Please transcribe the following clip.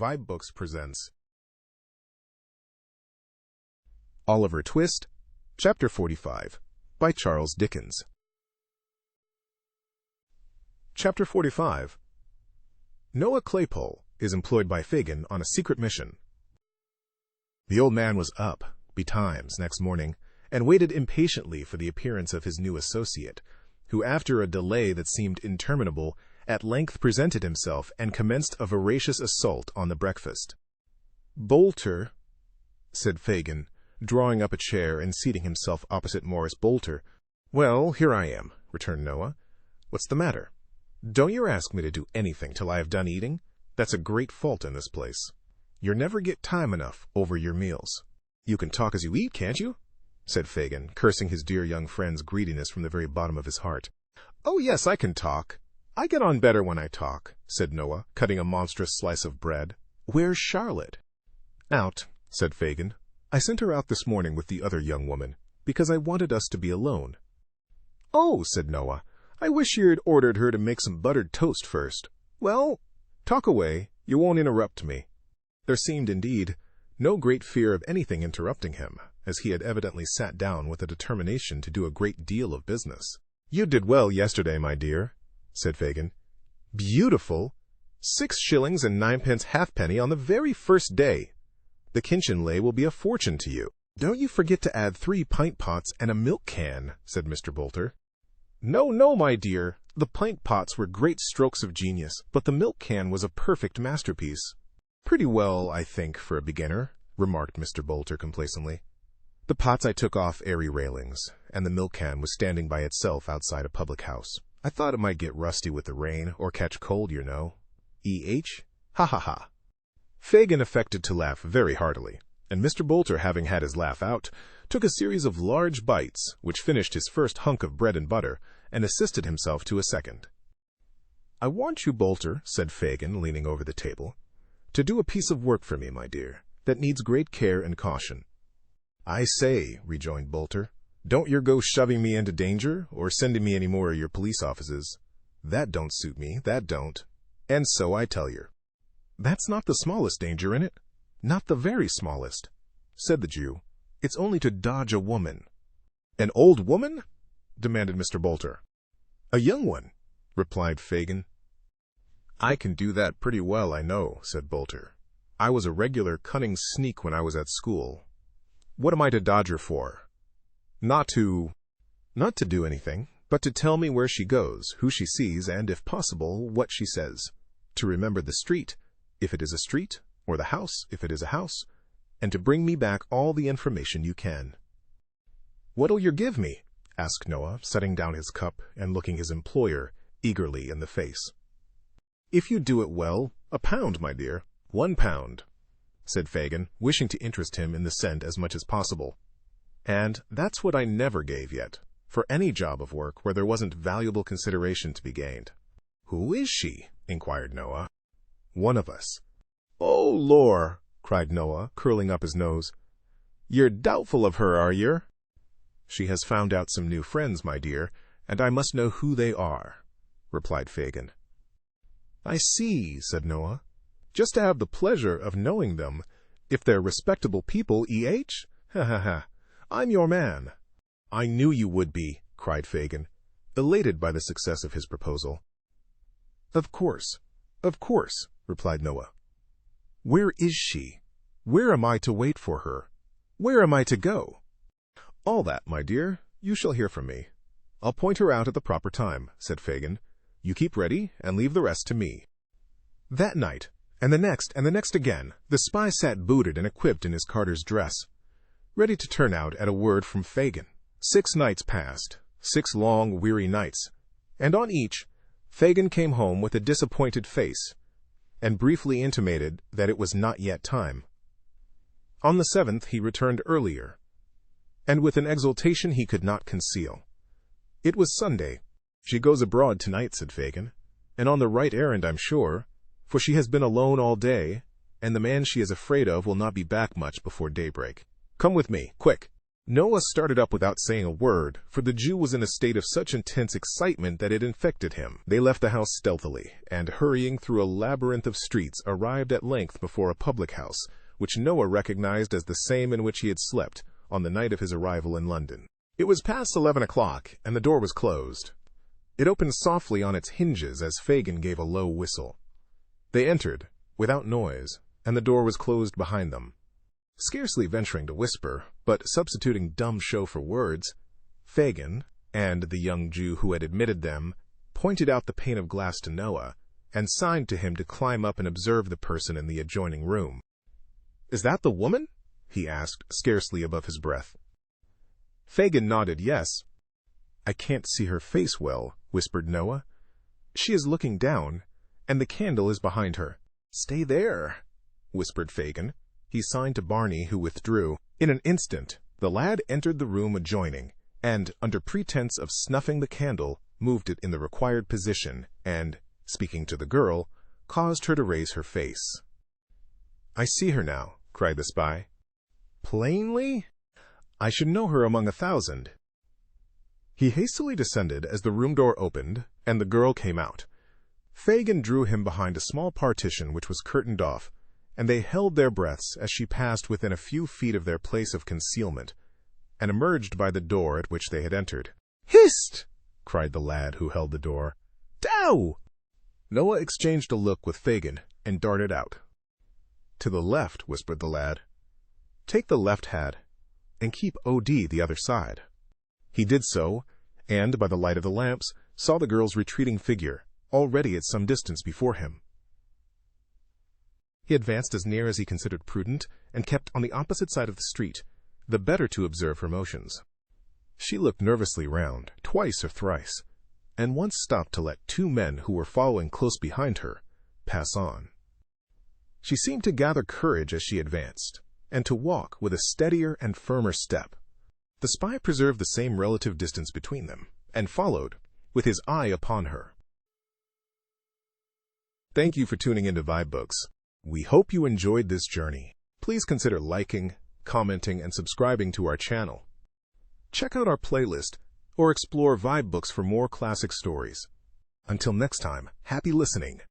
vibeBooks presents Oliver Twist, Chapter 45, by Charles Dickens. Chapter 45. Noah Claypole is employed by Fagin on a secret mission. The old man was up betimes next morning and waited impatiently for the appearance of his new associate, who, after a delay that seemed interminable, at length presented himself and commenced a voracious assault on the breakfast. "Bolter," said Fagin, drawing up a chair and seating himself opposite Morris Bolter. "Well, here I am," returned Noah. "What's the matter? Don't you ask me to do anything till I have done eating? That's a great fault in this place. You never get time enough over your meals." "You can talk as you eat, can't you?" said Fagin, cursing his dear young friend's greediness from the very bottom of his heart. "Oh, yes, I can talk. I get on better when I talk," said Noah, cutting a monstrous slice of bread. "Where's Charlotte?" "Out," said Fagin. "I sent her out this morning with the other young woman, because I wanted us to be alone." "Oh," said Noah, "I wish you'd ordered her to make some buttered toast first." "Well, talk away. You won't interrupt me." There seemed, indeed, no great fear of anything interrupting him, as he had evidently sat down with a determination to do a great deal of business. "You did well yesterday, my dear," said Fagin. "Beautiful! 6 shillings and 9 halfpenny on the very first day. The kinchin lay will be a fortune to you." "Don't you forget to add 3 pint pots and a milk can," said Mr. Bolter. "No, no, my dear. The pint pots were great strokes of genius, but the milk can was a perfect masterpiece." "Pretty well, I think, for a beginner," remarked Mr. Bolter complacently. "The pots I took off airy railings, and the milk can was standing by itself outside a public house. I thought it might get rusty with the rain, or catch cold, you know. E.H. Ha ha ha." Fagin affected to laugh very heartily, and Mr. Bolter, having had his laugh out, took a series of large bites, which finished his first hunk of bread and butter, and assisted himself to a second. "I want you, Bolter," said Fagin, leaning over the table, "to do a piece of work for me, my dear, that needs great care and caution." "I say," rejoined Bolter, "don't yer go shoving me into danger, or sending me any more of your police offices. That don't suit me, that don't. And so I tell yer." "That's not the smallest danger in it. Not the very smallest," said the Jew. "It's only to dodge a woman." "An old woman?" demanded Mr. Bolter. "A young one," replied Fagin. "I can do that pretty well, I know," said Bolter. "I was a regular cunning sneak when I was at school. What am I to dodge her for? Not to do anything, but to tell me where she goes, who she sees, and, if possible, what she says. To remember the street, if it is a street, or the house, if it is a house, and to bring me back all the information you can." "What'll you give me?" asked Noah, setting down his cup and looking his employer eagerly in the face. "If you do it well, £1, my dear." £1, said Fagin, wishing to interest him in the cent as much as possible. "And that's what I never gave yet, for any job of work where there wasn't valuable consideration to be gained." "Who is she?" inquired Noah. "One of us." "Oh, lor!" cried Noah, curling up his nose. "You're doubtful of her, are yer?" "She has found out some new friends, my dear, and I must know who they are," replied Fagin. "I see," said Noah. "Just to have the pleasure of knowing them. If they're respectable people, E.H.? Ha ha ha. I'm your man." "I knew you would be," cried Fagin, elated by the success of his proposal. Of course, replied Noah. "Where is she? Where am I to wait for her? Where am I to go?" "All that, my dear, you shall hear from me. I'll point her out at the proper time," said Fagin. "You keep ready, and leave the rest to me." That night, and the next again, the spy sat booted and equipped in his carter's dress, ready to turn out at a word from Fagin. 6 nights passed, 6 long, weary nights, and on each, Fagin came home with a disappointed face, and briefly intimated that it was not yet time. On the 7th he returned earlier, and with an exultation he could not conceal. It was Sunday. "She goes abroad tonight," said Fagin, "and on the right errand, I'm sure, for she has been alone all day, and the man she is afraid of will not be back much before daybreak. Come with me, quick." Noah started up without saying a word, for the Jew was in a state of such intense excitement that it infected him. They left the house stealthily, and hurrying through a labyrinth of streets, arrived at length before a public house, which Noah recognized as the same in which he had slept on the night of his arrival in London. It was past 11 o'clock, and the door was closed. It opened softly on its hinges as Fagin gave a low whistle. They entered, without noise, and the door was closed behind them. Scarcely venturing to whisper, but substituting dumb show for words, Fagin, and the young Jew who had admitted them, pointed out the pane of glass to Noah, and signed to him to climb up and observe the person in the adjoining room. "Is that the woman?" he asked, scarcely above his breath. Fagin nodded yes. "I can't see her face well," whispered Noah. "She is looking down, and the candle is behind her." "Stay there," whispered Fagin. He signed to Barney, who withdrew. In an instant, the lad entered the room adjoining, and, under pretense of snuffing the candle, moved it in the required position, and, speaking to the girl, caused her to raise her face. "I see her now," cried the spy. "Plainly? I should know her among 1,000. He hastily descended as the room door opened, and the girl came out. Fagin drew him behind a small partition which was curtained off, and they held their breaths as she passed within a few feet of their place of concealment, and emerged by the door at which they had entered. "Hist!" cried the lad who held the door. "Dow!" Noah exchanged a look with Fagin, and darted out. "To the left," whispered the lad. "Take the left hat, and keep OD the other side." He did so, and, by the light of the lamps, saw the girl's retreating figure, already at some distance before him. He advanced as near as he considered prudent, and kept on the opposite side of the street, the better to observe her motions. She looked nervously round, twice or thrice, and once stopped to let 2 men who were following close behind her pass on. She seemed to gather courage as she advanced, and to walk with a steadier and firmer step. The spy preserved the same relative distance between them, and followed, with his eye upon her. Thank you for tuning into vibeBooks. We hope you enjoyed this journey. Please consider liking, commenting, and subscribing to our channel. Check out our playlist, or explore vibeBooks for more classic stories. Until next time, happy listening.